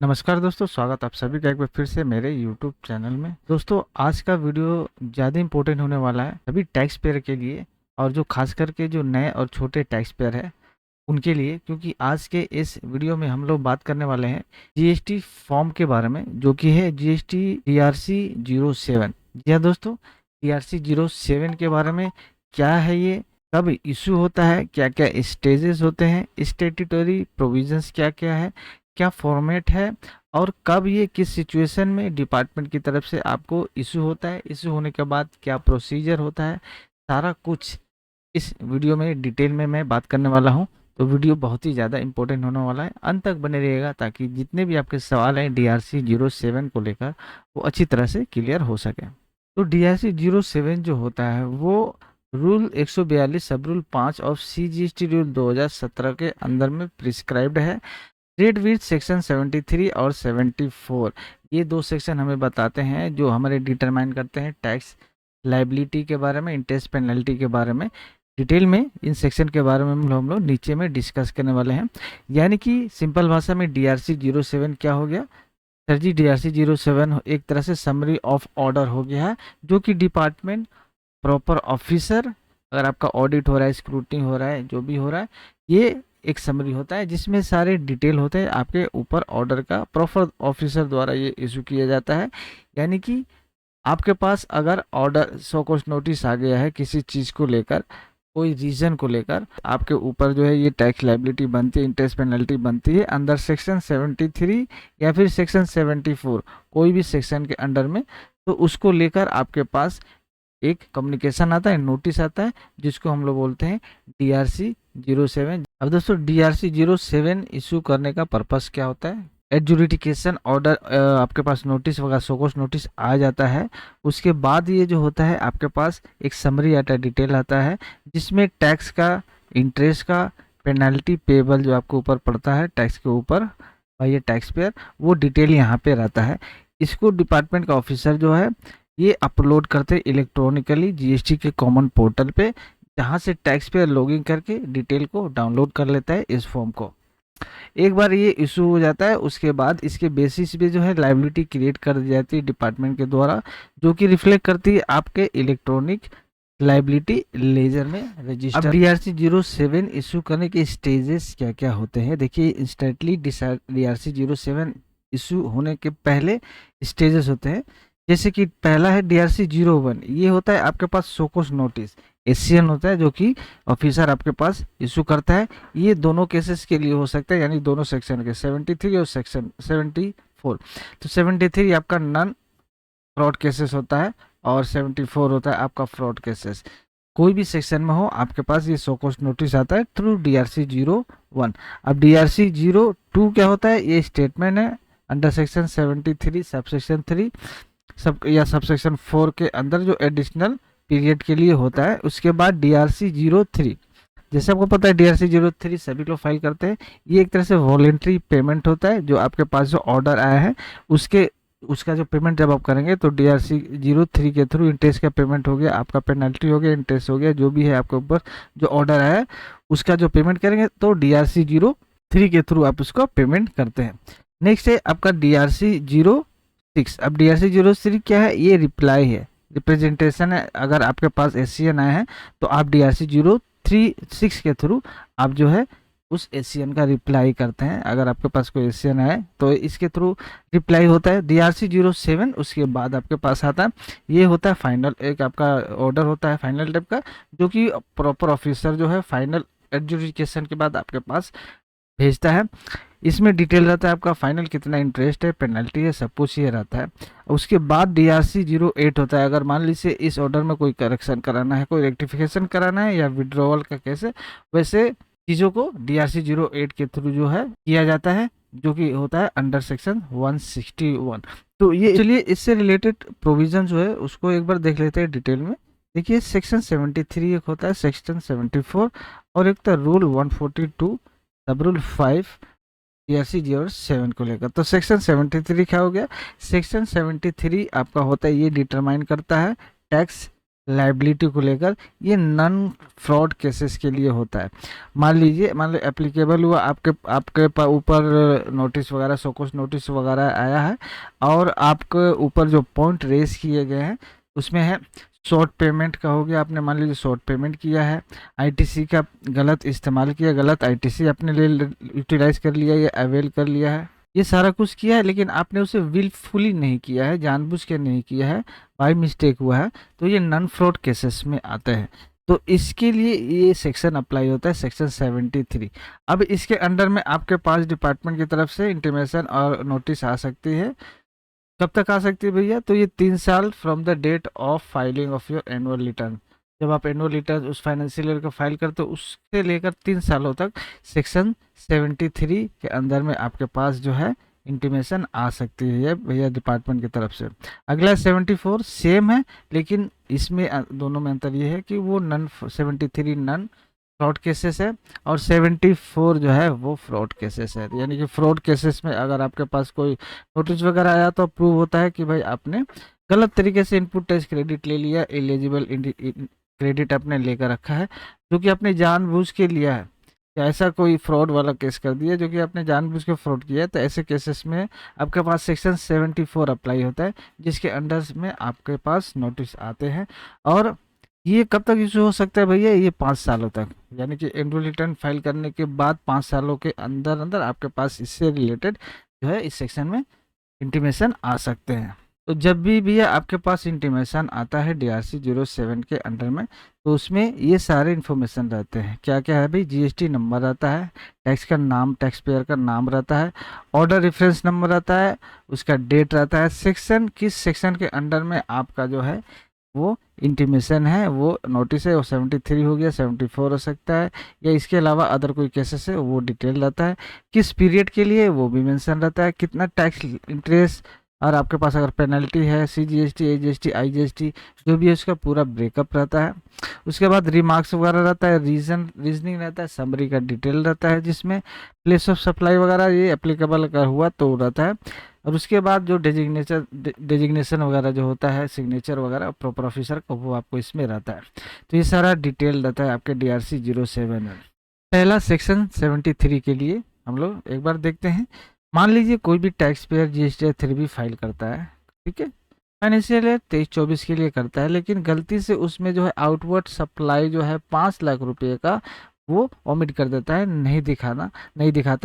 नमस्कार दोस्तों, स्वागत आप सभी का एक बार फिर से मेरे YouTube चैनल में। दोस्तों, आज का वीडियो ज़्यादा इम्पोर्टेंट होने वाला है सभी टैक्स पेयर के लिए, और जो खास करके जो नए और छोटे टैक्स पेयर है उनके लिए, क्योंकि आज के इस वीडियो में हम लोग बात करने वाले हैं जीएसटी फॉर्म के बारे में, जो कि है जीएसटी DRC 07। जी हाँ दोस्तों, DRC 07 के बारे में क्या है ये, कब इशू होता है, क्या क्या स्टेजेस होते हैं, स्टेट्यूटरी प्रोविजंस क्या क्या है, क्या फॉर्मेट है, और कब ये किस सिचुएशन में डिपार्टमेंट की तरफ से आपको इशू होता है, इशू होने के बाद क्या प्रोसीजर होता है, सारा कुछ इस वीडियो में डिटेल में मैं बात करने वाला हूँ। तो वीडियो बहुत ही ज़्यादा इंपॉर्टेंट होने वाला है, अंत तक बने रहिएगा ताकि जितने भी आपके सवाल हैं DRC 07 को लेकर वो अच्छी तरह से क्लियर हो सके। तो DRC 07 जो होता है वो रूल 142 सब रूल 5 ऑफ CGST रूल 2017 के अंदर में प्रिस्क्राइब्ड है। ट्रेड विद सेक्शन 73 और 74, ये दो सेक्शन हमें बताते हैं जो हमारे डिटरमाइन करते हैं टैक्स लाइबिलिटी के बारे में, इंटरेस्ट पेनल्टी के बारे में। डिटेल में इन सेक्शन के बारे में हम लोग नीचे में डिस्कस करने वाले हैं। यानी कि सिंपल भाषा में DRC 07 क्या हो गया सर जी? DRC 07 एक तरह से समरी ऑफ ऑर्डर हो गया है, जो कि डिपार्टमेंट प्रॉपर ऑफिसर, अगर आपका ऑडिट हो रहा है, स्क्रूटनी हो रहा है, जो भी हो रहा है, ये एक समरी होता है जिसमें सारे डिटेल होते हैं आपके ऊपर ऑर्डर का, प्रॉपर ऑफिसर द्वारा ये इशू किया जाता है। यानी कि आपके पास अगर ऑर्डर सो कुछ नोटिस आ गया है किसी चीज़ को लेकर, कोई रीजन को लेकर, आपके ऊपर जो है ये टैक्स लाइबिलिटी बनती है, इंटरेस्ट पेनल्टी बनती है अंडर सेक्शन 73 या फिर सेक्शन 74, कोई भी सेक्शन के अंडर में, तो उसको लेकर आपके पास एक कम्युनिकेशन आता है, नोटिस आता है, जिसको हम लोग बोलते हैं DRC 07। अब दोस्तों, DRC 07 इशू करने का पर्पस क्या होता है? एडजुडिकेशन ऑर्डर, आपके पास नोटिस वगैरह सोकोस नोटिस आ जाता है, उसके बाद ये जो होता है आपके पास एक समरी आता है, डिटेल आता है, जिसमें टैक्स का, इंटरेस्ट का, पेनल्टी पेबल जो आपके ऊपर पड़ता है टैक्स के ऊपर भाई ये टैक्स पेयर, वो डिटेल यहाँ पे रहता है। इसको डिपार्टमेंट का ऑफिसर जो है ये अपलोड करते इलेक्ट्रॉनिकली GST के कॉमन पोर्टल पे, जहाँ से टैक्स पेयर लॉगिन करके डिटेल को डाउनलोड कर लेता है इस फॉर्म को। एक बार ये इशू हो जाता है उसके बाद इसके बेसिस पे जो है लाइबिलिटी क्रिएट कर दी जाती है डिपार्टमेंट के द्वारा, जो कि रिफ्लेक्ट करती है आपके इलेक्ट्रॉनिक लाइबिलिटी लेजर में रजिस्टर। अब DRC 07 इशू करने के स्टेजेस क्या क्या होते हैं, देखिए इंस्टेंटली DRC 07 इशू होने के पहले स्टेजेस होते हैं। जैसे कि पहला है DRC 01, ये होता है आपके पास सोकोस नोटिस, एशियन होता है जो कि ऑफिसर आपके पास इशू करता है। ये दोनों केसेस के लिए हो सकता है, यानी दोनों सेक्शन के 73 और सेक्शन 74। तो 73 आपका नॉन फ्रॉड केसेस होता है और 74 होता है आपका फ्रॉड केसेस। कोई भी सेक्शन में हो आपके पास ये सोकोस नोटिस आता है थ्रू DRC 01। अब DRC 02 क्या होता है? ये स्टेटमेंट है अंडर सेक्शन 73 सबसेक्शन 3 सब या सबसेक्शन 4 के अंदर, जो एडिशनल पीरियड के लिए होता है। उसके बाद DRC 03, जैसे आपको पता है DRC 03 सभी लोग फाइल करते हैं। ये एक तरह से वॉलेंट्री पेमेंट होता है, जो आपके पास जो ऑर्डर आया है उसके उसका जो पेमेंट जब आप करेंगे तो DRC 03 के थ्रू इंटरेस्ट का पेमेंट हो गया, आपका पेनल्टी हो गया, इंटरेस्ट हो गया, जो भी है आपके ऊपर जो ऑर्डर आया है उसका जो पेमेंट करेंगे तो DRC 03 के थ्रू आप उसका पेमेंट करते हैं। नेक्स्ट है आपका DRC 06। अब DRC 03 क्या है? ये रिप्लाई है, रिप्रेजेंटेशन है। अगर आपके पास एशियन आए हैं तो आप DRC 036 के थ्रू आप जो है उस एशियन का रिप्लाई करते हैं। अगर आपके पास कोई एशियन आए तो इसके थ्रू रिप्लाई होता है। DRC 07 उसके बाद आपके पास आता है, ये होता है फाइनल, एक आपका ऑर्डर होता है फाइनल टाइप का, जो कि प्रॉपर ऑफिसर जो है फाइनल एडजुडिकेशन के बाद आपके पास भेजता है। इसमें डिटेल रहता है आपका फाइनल कितना इंटरेस्ट है, पेनल्टी है, सब कुछ ये रहता है। उसके बाद DRC 08 होता है। अगर मान लीजिए इस ऑर्डर में कोई करेक्शन कराना है, कोई रेक्टिफिकेशन कराना है या विड्रॉवल का कैसे, वैसे चीज़ों को DRC 08 के थ्रू जो है किया जाता है, जो कि होता है अंडर सेक्शन 161। तो ये चलिए इससे रिलेटेड प्रोविजन जो है उसको एक बार देख लेते हैं डिटेल में। देखिए सेक्शन 73 एक होता है, सेक्शन 74 और एक था रूल 142 सब रूल 5 DRC 07 को लेकर। तो सेक्शन 73 क्या हो गया? सेक्शन 73 आपका होता है, ये डिटरमाइन करता है टैक्स लाइबिलिटी को लेकर, ये नॉन फ्रॉड केसेस के लिए होता है। मान लीजिए, मान लो एप्लीकेबल हुआ, आपके आपके ऊपर नोटिस वगैरह, सोकोस नोटिस वगैरह आया है, और आपके ऊपर जो पॉइंट रेज किए गए हैं उसमें है शॉर्ट पेमेंट का हो गया, आपने मान लीजिए शॉर्ट पेमेंट किया है, आईटीसी का गलत इस्तेमाल किया, गलत आईटीसी अपने लिए यूटिलाइज कर लिया या अवेल कर लिया है, ये सारा कुछ किया है, लेकिन आपने उसे विलफुली नहीं किया है, जानबूझ के नहीं किया है, बाय मिस्टेक हुआ है, तो ये नॉन फ्रॉड केसेस में आते हैं। तो इसके लिए ये सेक्शन अप्लाई होता है, सेक्शन 73। अब इसके अंडर में आपके पास डिपार्टमेंट की तरफ से इंटीमेशन और नोटिस आ सकती है। कब तक आ सकती है भैया? तो ये 3 साल from the date of filing of your annual return. जब आप एनुअल रिटर्न उस फाइनेंशियल ईयर का फाइल करते हो, उससे लेकर 3 सालों तक सेक्शन 73 के अंदर में आपके पास जो है इंटीमेशन आ सकती है भैया डिपार्टमेंट की तरफ से। अगला 74 सेम है, लेकिन इसमें दोनों में अंतर ये है कि वो 73 नन फ्रॉड केसेस है, और 74 जो है वो फ्रॉड केसेस है। यानी कि फ्रॉड केसेस में अगर आपके पास कोई नोटिस वगैरह आया तो प्रूव होता है कि भाई आपने गलत तरीके से इनपुट टैक्स क्रेडिट ले लिया, एलिजिबल क्रेडिट आपने लेकर रखा है जो कि आपने जानबूझ के लिया है, या ऐसा कोई फ्रॉड वाला केस कर दिया जो कि आपने जानबूझ के फ्रॉड किया है, तो ऐसे केसेस में आपके पास सेक्शन 74 अप्लाई होता है, जिसके अंडर में आपके पास नोटिस आते हैं। और ये कब तक इशू हो सकता है भैया? ये 5 सालों तक, यानी कि एनुअल रिटर्न फाइल करने के बाद 5 सालों के अंदर अंदर आपके पास इससे रिलेटेड जो है इस सेक्शन में इंटीमेशन आ सकते हैं। तो जब भी भैया आपके पास इंटीमेशन आता है DRC 07 के अंडर में, तो उसमें ये सारे इन्फॉर्मेशन रहते हैं। क्या क्या है भाई? GST नंबर रहता है, टैक्स का नाम, टैक्स पेयर का नाम रहता है, ऑर्डर रेफरेंस नंबर रहता है, उसका डेट रहता है, सेक्शन किस सेक्शन के अंडर में आपका जो है वो इंटीमेशन है, वो नोटिस है, वो 73 हो गया, 74 हो सकता है, या इसके अलावा अदर कोई केसेस है वो डिटेल रहता है, किस पीरियड के लिए वो भी मेंशन रहता है, कितना टैक्स इंटरेस्ट, और आपके पास अगर पेनल्टी है, CGST, AGST, IGST जो भी है उसका पूरा ब्रेकअप रहता है। उसके बाद रिमार्क्स वगैरह रहता है, रीजनिंग रहता है, समरी का डिटेल रहता है, जिसमें प्लेस ऑफ सप्लाई वगैरह ये एप्लीकेबल अगर हुआ तो रहता है। और उसके बाद जो डेजिग्नेशन वगैरह जो होता है, सिग्नेचर वगैरह प्रॉपर ऑफिसर का, वो आपको इसमें रहता है। तो ये सारा डिटेल रहता है आपके DRC 07 में। पहला सेक्शन 73 के लिए हम लोग एक बार देखते हैं। मान लीजिए कोई भी tax payer GST 3B file करता है, ठीक है, फाइनेंशियल ईयर 23-24 के लिए करता है, लेकिन गलती से उसमें जो है आउटवर्ड सप्लाई जो है 5 लाख रुपए का वो ओमिट कर देता है, नहीं दिखाता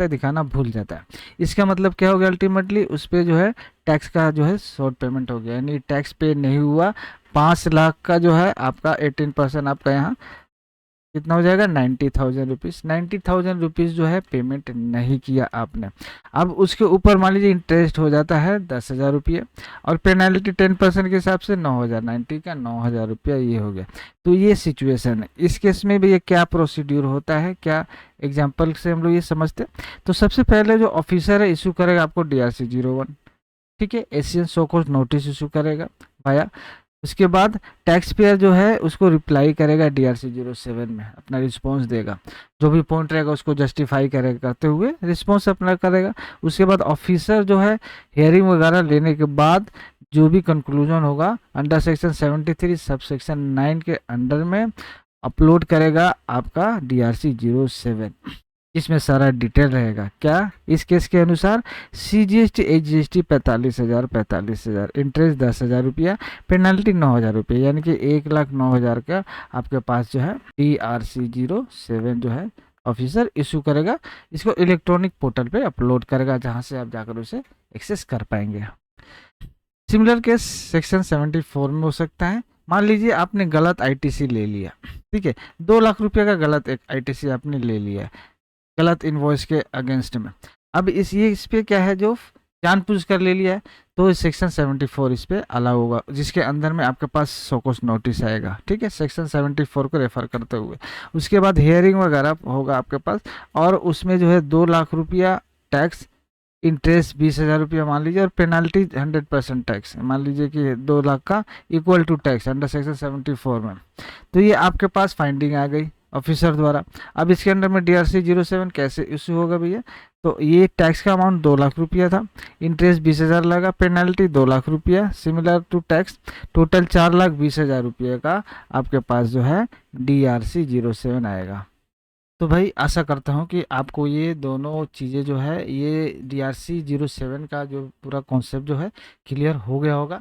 है, दिखाना भूल जाता है। इसका मतलब क्या हो गया? अल्टीमेटली उस पर जो है टैक्स का जो है शॉर्ट पेमेंट हो गया, यानी टैक्स पे नहीं हुआ। 5 लाख का जो है आपका 18% आपका यहाँ कितना हो जाएगा? 90,000 रुपीज़। 90,000 रुपीज़ जो है पेमेंट नहीं किया आपने। अब उसके ऊपर मान लीजिए इंटरेस्ट हो जाता है 10,000 रुपये, और पेनल्टी 10% के हिसाब से 9,000, 90 का 9,000 रुपया ये हो गया। तो ये सिचुएशन है। इस केस में भी ये क्या प्रोसीड्यूर होता है, क्या एग्जाम्पल से हम लोग ये समझते हैं। तो सबसे पहले जो ऑफिसर है इशू करेगा आपको DRC 01, ठीक है, एशियन सोकोस नोटिस इशू करेगा भाया। उसके बाद टैक्स पेयर जो है उसको रिप्लाई करेगा DRC 07 में, अपना रिस्पॉन्स देगा, जो भी पॉइंट रहेगा उसको जस्टिफाई करेगा, करते हुए रिस्पॉन्स अपना करेगा। उसके बाद ऑफिसर जो है हियरिंग वगैरह लेने के बाद जो भी कंक्लूजन होगा अंडर सेक्शन 73 सब सेक्शन 9 के अंडर में अपलोड करेगा आपका DRC 07, इसमें सारा डिटेल रहेगा। क्या? इस केस के अनुसार CGST AGST 45,000, इंटरेस्ट 10,000 रुपया, पेनल्टी 9,000 रुपये, यानी कि 1,09,000 का आपके पास जो है DRC 07 जो है ऑफिसर इशू करेगा। इसको इलेक्ट्रॉनिक पोर्टल पे अपलोड करेगा, जहां से आप जाकर उसे एक्सेस कर पाएंगे। सिमिलर केस सेक्शन 74 में हो सकता है। मान लीजिए आपने गलत ITC ले लिया, ठीक है, 2 लाख रुपये का गलत एक ITC आपने ले लिया गलत इनवॉइस के अगेंस्ट में। अब इस पे क्या है, जो जानबूझ कर ले लिया है, तो इस सेक्शन 74 इस पे अलाउ होगा, जिसके अंदर में आपके पास सोकोस नोटिस आएगा, ठीक है, सेक्शन 74 को रेफर करते हुए। उसके बाद हियरिंग वगैरह होगा आपके पास, और उसमें जो है 2 लाख रुपया टैक्स, इंटरेस्ट 20,000 रुपया मान लीजिए, और पेनल्टी 100% टैक्स, मान लीजिए कि 2 लाख का equal to tax under section 74 में। तो ये आपके पास फाइंडिंग आ गई ऑफिसर द्वारा। अब इसके अंदर में DRC 07 कैसे इशू होगा भैया? तो ये टैक्स का अमाउंट 2 लाख रुपया था, इंटरेस्ट 20,000 लगा, पेनल्टी 2 लाख रुपया, सिमिलर टू टैक्स टोटल 4,20,000 रुपये का आपके पास जो है DRC 07 आएगा। तो भाई आशा करता हूँ कि आपको ये दोनों चीज़ें जो है, ये DRC 07 का जो पूरा कॉन्सेप्ट जो है क्लियर हो गया होगा।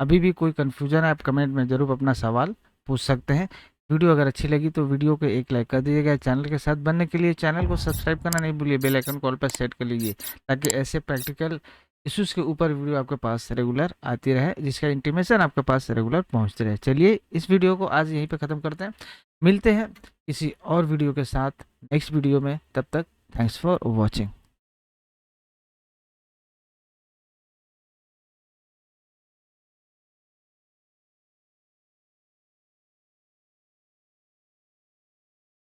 अभी भी कोई कन्फ्यूजन है आप कमेंट में ज़रूर अपना सवाल पूछ सकते हैं। वीडियो अगर अच्छी लगी तो वीडियो को एक लाइक कर दीजिएगा। चैनल के साथ बनने के लिए चैनल को सब्सक्राइब करना नहीं भूलिए, बेल आइकन कॉल पर सेट कर लीजिए ताकि ऐसे प्रैक्टिकल इश्यूज़ के ऊपर वीडियो आपके पास रेगुलर आती रहे, जिसका इंटीमेशन आपके पास रेगुलर पहुंचते रहे। चलिए इस वीडियो को आज यहीं पे ख़त्म करते हैं, मिलते हैं किसी और वीडियो के साथ नेक्स्ट वीडियो में। तब तक थैंक्स फॉर वॉचिंग।